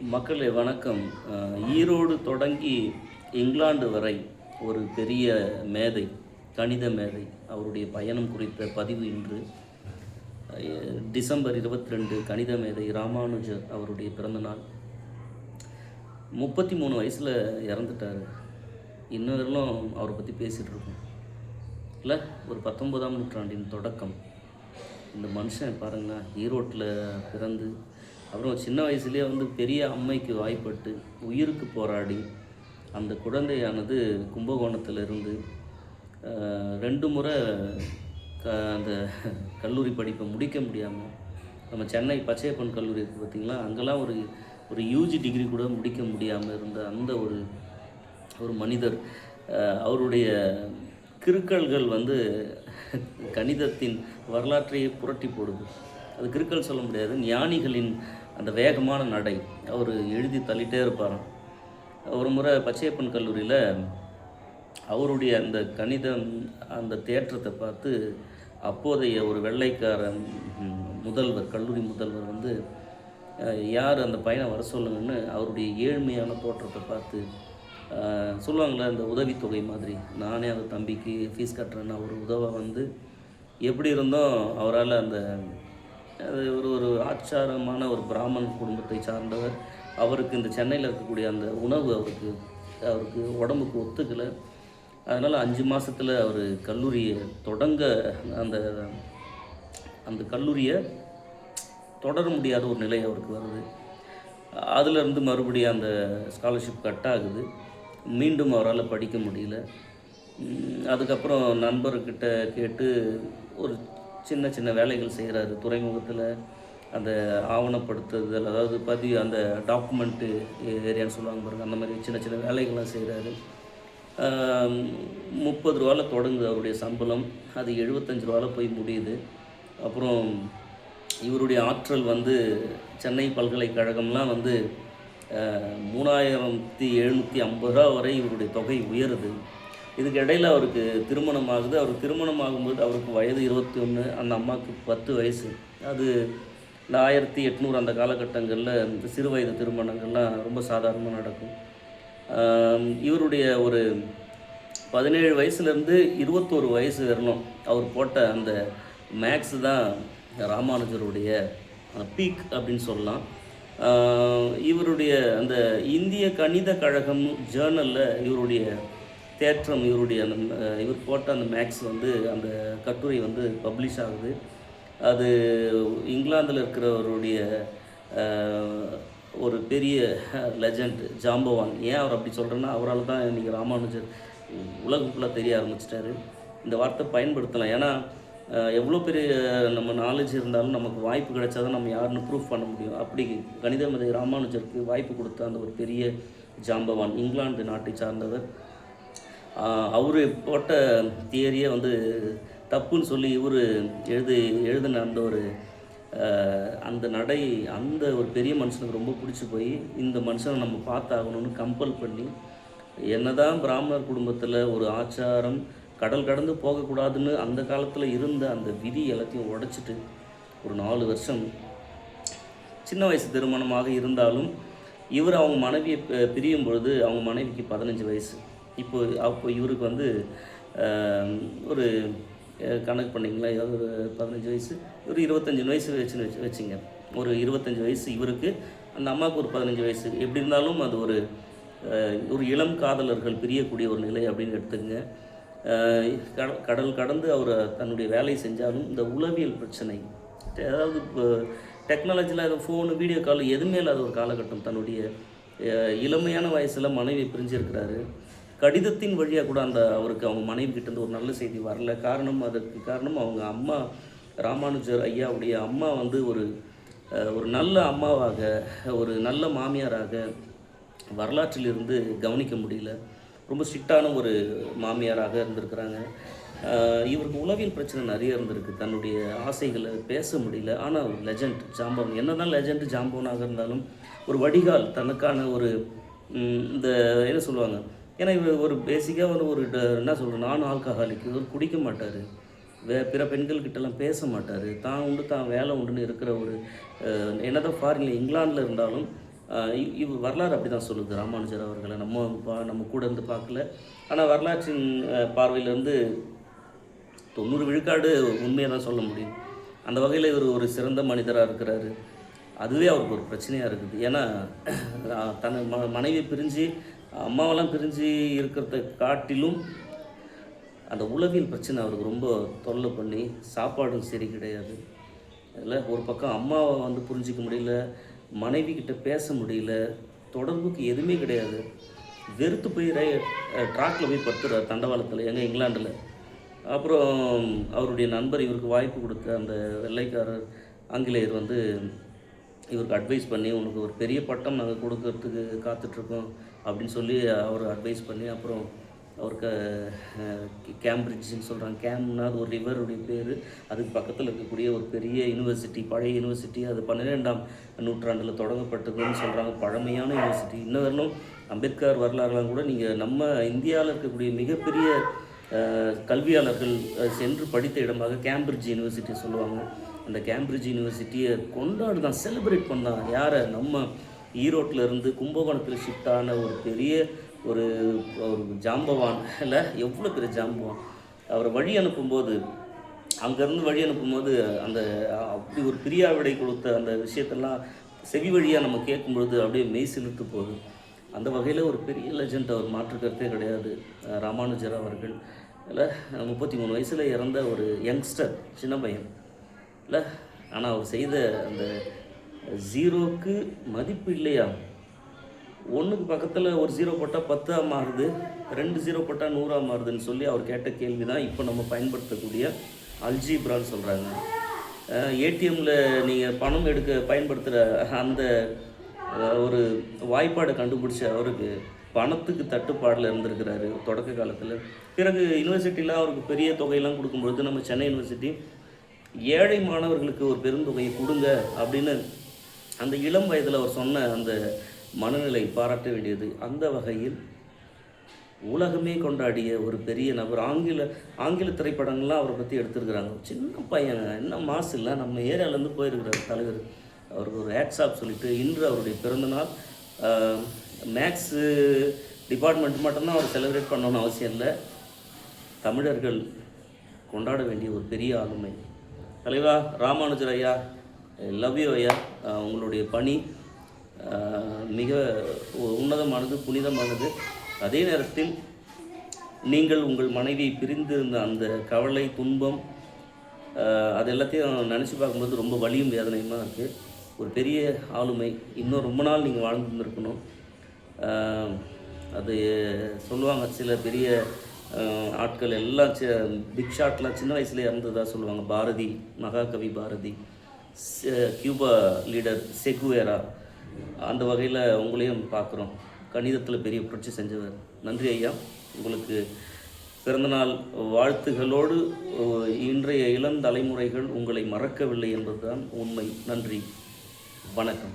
மக்களே வணக்கம். ஈரோடு தொடங்கி இங்கிலாந்து வரை ஒரு பெரிய மேதை, கணித மேதை. அவருடைய பயணம் குறித்த பதிவு இன்று. டிசம்பர் 22 கணித மேதை ராமானுஜர் அவருடைய பிறந்தநாள். 33 வயசில் இறந்துட்டார். இன்னும் வரலும் அவரை பற்றி பேசிகிட்டு இருக்கோம் இல்லை. ஒரு 19ஆம் நூற்றாண்டின் தொடக்கம். இந்த மனுஷன் பாருங்களேன், ஈரோட்டில் பிறந்து அப்புறம் சின்ன வயசுலேயே பெரிய அம்மைக்கு வாய்ப்பட்டு உயிருக்கு போராடி அந்த குழந்தையானது கும்பகோணத்திலிருந்து 2 முறை அந்த கல்லூரி படிப்பை முடிக்க முடியாமல், நம்ம சென்னை பச்சையப்பன் கல்லூரி இருக்குது பார்த்திங்களா, அங்கெல்லாம் ஒரு ஒரு யூஜி டிகிரி கூட முடிக்க முடியாமல் இருந்த அந்த ஒரு மனிதர். அவருடைய கிறுக்கல்கள் கணிதத்தின் வரலாற்றையே புரட்டி போடுது. அது கிறுக்கல் சொல்ல முடியாது, ஞானிகளின் அந்த வேகமான நடை. அவர் எழுதி தள்ளிகிட்டே இருப்பாராம். ஒரு முறை பச்சையப்பன் கல்லூரியில் அவருடைய அந்த கணிதம் அந்த தேற்றத்தை பார்த்து அப்போதைய ஒரு வெள்ளைக்கார முதல்வர், கல்லூரி முதல்வர் யார் அந்த பையனை வர சொல்லுங்கன்னு அவருடைய ஏழ்மையான தோற்றத்தை பார்த்து சொல்லுவாங்களே, அந்த உதவித்தொகை மாதிரி, நானே அந்த தம்பிக்கு ஃபீஸ் கட்டுறேன்னு அவர் உதவ எப்படி இருந்தோம் அவரால் அது ஒரு ஆச்சாரமான ஒரு பிராமண் குடும்பத்தை சார்ந்தவர். அவருக்கு இந்த சென்னையில் இருக்கக்கூடிய அந்த உணவு அவருக்கு உடம்புக்கு ஒத்துக்கலை. அதனால் 5 மாதத்தில் அவர் கல்லூரியை தொடங்க அந்த கல்லூரியை தொடர முடியாத ஒரு நிலை அவருக்கு வருது. அதிலிருந்து மறுபடியும் அந்த ஸ்காலர்ஷிப் கட் ஆகுது. மீண்டும் அவரால் படிக்க முடியல. அதுக்கப்புறம் நண்பர்கிட்ட கேட்டு ஒரு சின்ன சின்ன வேலைகள் செய்கிறாரு. துறைமுகத்தில் அந்த ஆவணப்படுத்துதல், அதாவது அந்த டாக்குமெண்ட்டு ஏரியான்னு சொல்லுவாங்க பாருங்கள், அந்த மாதிரி சின்ன சின்ன வேலைகள்லாம் செய்கிறாரு. 30 ரூபாவில் தொடங்குது அவருடைய சம்பளம். அது 75 ரூபாவில் போய் முடியுது. அப்புறம் இவருடைய ஆற்றல் சென்னை பல்கலைக்கழகம்லாம் 3750 ரூபா வரை இவருடைய தொகை உயருது. இதுக்கு இடையில் அவருக்கு திருமணம் ஆகுது. அவருக்கு திருமணம் ஆகும்போது அவருக்கு வயது 21, அந்த அம்மாவுக்கு 10 வயசு. அது இந்த 1800 அந்த காலகட்டங்களில் இந்த சிறு வயது திருமணங்கள்லாம் ரொம்ப சாதாரணமாக நடக்கும். இவருடைய ஒரு 17 வயசுலேருந்து 21 வயசு வரணும் அவர் போட்ட அந்த மேக்ஸ் தான் ராமானுஜருடைய பீக் அப்படின்னு சொல்லலாம். இவருடைய அந்த இந்திய கணித கழகம் ஜேர்னலில் இவருடைய தேற்றம், இவர் போட்ட அந்த மேக்ஸ் அந்த கட்டுரை பப்ளிஷ் ஆகுது. அது இங்கிலாந்தில் இருக்கிறவருடைய ஒரு பெரிய லெஜண்ட் ஜாம்பவான். ஏன் அவர் அப்படி சொல்கிறேன்னா, அவரால் தான் இன்றைக்கி ராமானுஜர் உலகம் ஃபுல்லாக தெரிய ஆரம்பிச்சிட்டாரு. இந்த வார்த்தை பயன்படுத்தலாம். ஏன்னா எவ்வளோ பெரிய நம்ம நாலேஜ் இருந்தாலும் நமக்கு வாய்ப்பு கிடைச்சா தான் நம்ம யாருன்னு ப்ரூஃப் பண்ண முடியும். அப்படி கணித மேதை ராமானுஜருக்கு வாய்ப்பு கொடுத்த அந்த ஒரு பெரிய ஜாம்பவான், இங்கிலாந்து நாட்டை சார்ந்தவர். அவர் போட்ட தியரியை தப்புன்னு சொல்லி இவர் எழுதின அந்த நடை அந்த ஒரு பெரிய மனுஷனுக்கு ரொம்ப பிடிச்சி போய் இந்த மனுஷனை நம்ம பார்த்தாகணும்னு கம்பல் பண்ணி, என்னதான் பிராமணர் குடும்பத்தில் ஒரு ஆச்சாரம் கடல் கடந்து போகக்கூடாதுன்னு அந்த காலத்தில் இருந்த அந்த விதி எல்லாத்தையும் உடைச்சிட்டு ஒரு 4 வருஷம் சின்ன வயசு திருமணமாக இருந்தாலும் இவர் அவங்க மனைவியை பிரியும் பொழுது அவங்க மனைவிக்கு 15 வயசு. அப்போ இவருக்கு ஒரு கணக்கு பண்ணிங்களா, ஏதாவது ஒரு 15 வயசு, ஒரு 25 வயசு வச்சுங்க. ஒரு 25 வயசு இவருக்கு, அந்த அம்மாவுக்கு ஒரு 15 வயசு. எப்படி இருந்தாலும் அது ஒரு இளம் காதலர்கள் பிரியக்கூடிய ஒரு நிலை அப்படின்னு எடுத்துங்க. கடல் கடந்து அவர் தன்னுடைய வேலை செஞ்சாலும் இந்த உளவியல் பிரச்சனை, அதாவது இப்போ டெக்னாலஜியில் அது ஃபோனு, வீடியோ கால் எதுவுமே இல்லாத ஒரு காலகட்டம். தன்னுடைய இளமையான வயசில் மனைவி பிரிஞ்சிருக்கிறாரு. கடிதத்தின் வழியாக கூட அவருக்கு அவங்க மனைவி கிட்டேருந்து ஒரு நல்ல செய்தி வரல. அதற்கு காரணம் அவங்க அம்மா, ராமானுஜர் ஐயாவுடைய அம்மா ஒரு நல்ல அம்மாவாக, ஒரு நல்ல மாமியாராக வரலாற்றிலிருந்து கவனிக்க முடியல. ரொம்ப ஸ்ட்ரிக்டான ஒரு மாமியாராக இருந்திருக்கிறாங்க. இவருக்கு உளவியல் பிரச்சனை நிறைய இருந்திருக்கு. தன்னுடைய ஆசைகளை பேச முடியல. ஆனால் லெஜண்ட் ஜாம்பவன், என்ன தான் லெஜண்ட் ஜாம்பவனாக இருந்தாலும் ஒரு வடிகால், தனக்கான ஒரு இந்த என்ன சொல்லுவாங்க, ஏன்னா இவர் ஒரு பேசிக்காக ஒரு என்ன சொல்கிறேன், நான் ஆல்கஹாலிக். இவர் குடிக்க மாட்டார், பிற பெண்கள்கிட்டலாம் பேச மாட்டார், தான் உண்டு தான் வேலை உண்டுன்னு இருக்கிற ஒரு என்னதான் ஃபாரினில் இங்கிலாந்தில் இருந்தாலும் இவ் வரலாறு அப்படி தான் சொல்லுது ராமானுஜர் அவர்களை. நம்ம கூட இருந்து பார்க்கல. ஆனால் வரலாற்றின் பார்வையிலேருந்து 90 விழுக்காடு உண்மையை தான் சொல்ல முடியும். அந்த வகையில் இவர் ஒரு சிறந்த மனிதராக இருக்கிறாரு. அதுவே அவருக்கு ஒரு பிரச்சனையாக இருக்குது. ஏன்னா தன் மனைவி பிரிஞ்சு அம்மாவெல்லாம் பிரிஞ்சு இருக்கிறத காட்டிலும் அந்த உளவியல் பிரச்சனை அவருக்கு ரொம்ப தொல்லை பண்ணி, சாப்பாடும் சரி கிடையாது. அதில் ஒரு பக்கம் அம்மாவை புரிஞ்சிக்க முடியல, மனைவி கிட்ட பேச முடியல, தொடர்புக்கு எதுவுமே கிடையாது. வெறுத்து போய் ட்ராக்கில் போய் படுத்துறார் தண்டவாளத்தில், எங்கள் இங்கிலாண்டில். அப்புறம் அவருடைய நண்பர் இவருக்கு வாய்ப்பு கொடுத்த அந்த வெள்ளைக்காரர் ஆங்கிலேயர் இவருக்கு அட்வைஸ் பண்ணி, உனக்கு ஒரு பெரிய பட்டம் நாங்கள் கொடுக்கறதுக்கு காத்துட்ருக்கோம் அப்படின்னு சொல்லி அவர் அட்வைஸ் பண்ணி, அப்புறம் அவருக்கு கேம்பிரிட்ஜ்னு சொல்கிறாங்க. கேம்னா அது ஒரு ரிவருடைய பேர். அதுக்கு பக்கத்தில் இருக்கக்கூடிய ஒரு பெரிய யூனிவர்சிட்டி, பழைய யூனிவர்சிட்டி. அது 12ஆம் நூற்றாண்டில் தொடங்கப்பட்டதுன்னு சொல்கிறாங்க. பழமையான யூனிவர்சிட்டி. இன்னும் வரணும் அம்பேத்கர் வரலாறுலாம் கூட நீங்கள் நம்ம இந்தியாவில் இருக்கக்கூடிய மிகப்பெரிய கல்வியாளர்கள் சென்று படித்த இடமாக கேம்பிரிட்ஜ் யூனிவர்சிட்டி சொல்லுவாங்க. அந்த கேம்பிரிட்ஜ் யூனிவர்சிட்டியை கொண்டாடுதான், செலிப்ரேட் பண்ணான். யாரை? நம்ம ஈரோட்டில் இருந்து கும்பகோணத்தில் ஷிஃப்ட் ஆன ஒரு பெரிய ஒரு ஜாம்பவான் இல்லை, எவ்வளோ பெரிய ஜாம்பவான். அவரை வழி அனுப்பும்போது, அங்கேருந்து வழி அனுப்பும்போது அந்த அப்படி ஒரு பிரியாவிடை கொடுத்த அந்த விஷயத்தெல்லாம் செவி வழியாக நம்ம கேட்கும்பொழுது அப்படியே மெய் சிலுத்து போகுது. அந்த வகையில் ஒரு பெரிய லெஜண்ட், அவர் மாற்றுக்கருத்தே கிடையாது ராமானுஜர் அவர்கள். இல்லை 33 வயசில் இறந்த ஒரு யங்ஸ்டர், சின்ன பையன் இல்லை. ஆனால் அவர் செய்த அந்த 0க்கு மதிப்பு இல்லையா? 1க்கு பக்கத்தில் ஒரு 0 போட்டால் 10ஆக மாறுது, 2 0 போட்டால் 100ஆக மாறுதுன்னு சொல்லி அவர் கேட்ட கேள்வி தான் இப்போ நம்ம பயன்படுத்தக்கூடிய அல்ஜீப்ரான்னு சொல்கிறாங்க. ஏடிஎம்மில் நீங்கள் பணம் எடுக்க பயன்படுத்துகிற அந்த ஒரு வாய்ப்பாடை கண்டுபிடிச்ச அவருக்கு பணத்துக்கு தட்டுப்பாடில் இருந்திருக்கிறாரு தொடக்க காலத்தில். பிறகு யூனிவர்சிட்டியில் அவருக்கு பெரிய தொகையெல்லாம் கொடுக்கும்பொழுது நம்ம சென்னை யூனிவர்சிட்டி ஏழை மாணவர்களுக்கு ஒரு பெருந்தொகையை கொடுங்க அப்படின்னு அந்த இளம் வயதில் அவர் சொன்ன அந்த மனநிலை பாராட்ட வேண்டியது. அந்த வகையில் உலகமே கொண்டாடிய ஒரு பெரிய நபர். ஆங்கில திரைப்படங்கள்லாம் அவரை பற்றி எடுத்துருக்குறாங்க. சின்ன பையன், என்ன மாசு இல்லை, நம்ம ஏரியாவிலேருந்து போயிருக்கிறார் தலைவர். அவருக்கு ஒரு ஹேட்ஸ்ஆப் சொல்லிவிட்டு, இன்று அவருடைய பிறந்தநாள். மேக்ஸு டிபார்ட்மெண்ட் மட்டும்தான் அவர் செலிப்ரேட் பண்ணணும்னு அவசியம் இல்லை, தமிழர்கள் கொண்டாட வேண்டிய ஒரு பெரிய ஆளுமை. தலைவா ராமானுஜர் ஐயா, லவ் யூ ஐயா. உங்களுடைய பணி மிக உன்னதமானது, புனிதமானது. அதே நேரத்தில் நீங்கள் உங்கள் மனைவி பிரிந்திருந்த அந்த கவலை, துன்பம், அது எல்லாத்தையும் நினச்சி பார்க்கும்போது ரொம்ப வலியும் வேதனையுமா இருக்குது. ஒரு பெரிய ஆளுமை. இன்னும் ரொம்ப நாள் நீங்கள் வாழ்ந்துருக்கணும். அது சொல்லுவாங்க, சில பெரிய ஆட்கள் எல்லாம் பிக் ஷாட்லாம் சின்ன வயசுலேயே இறந்ததாக சொல்லுவாங்க. பாரதி, மகாகவி பாரதி, கியூபா லீடர் செகுவேரா. அந்த வகையில் உங்களையும் பார்க்குறோம். கணிதத்தில் பெரிய புரட்சி செஞ்சவர். நன்றி ஐயா. உங்களுக்கு பிறந்தநாள் வாழ்த்துகளோடு. இன்றைய இளம் தலைமுறைகள் உங்களை மறக்கவில்லை என்பதுதான் உண்மை. நன்றி, வணக்கம்.